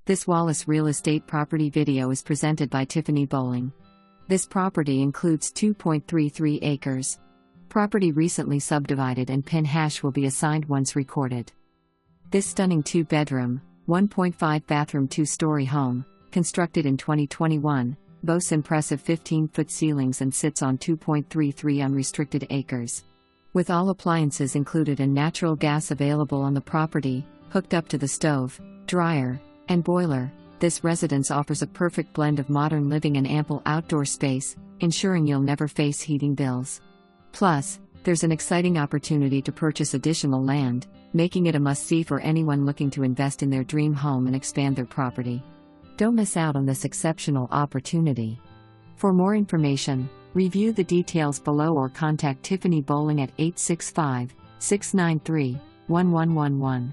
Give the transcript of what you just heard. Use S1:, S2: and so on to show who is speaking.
S1: This Wallace Real Estate property video is presented by Tiffany Bowling. This property includes 2.33 acres. Property recently subdivided and PIN hash will be assigned once recorded. This stunning 2-bedroom, 1.5 bathroom 2-story home, constructed in 2021, boasts impressive 15-foot ceilings and sits on 2.33 unrestricted acres. With all appliances included and natural gas available on the property, hooked up to the stove, dryer, and boiler, this residence offers a perfect blend of modern living and ample outdoor space, ensuring you'll never face heating bills. Plus, there's an exciting opportunity to purchase additional land, making it a must-see for anyone looking to invest in their dream home and expand their property. Don't miss out on this exceptional opportunity. For more information, review the details below or contact Tiffany Bowling at 865-693-1111.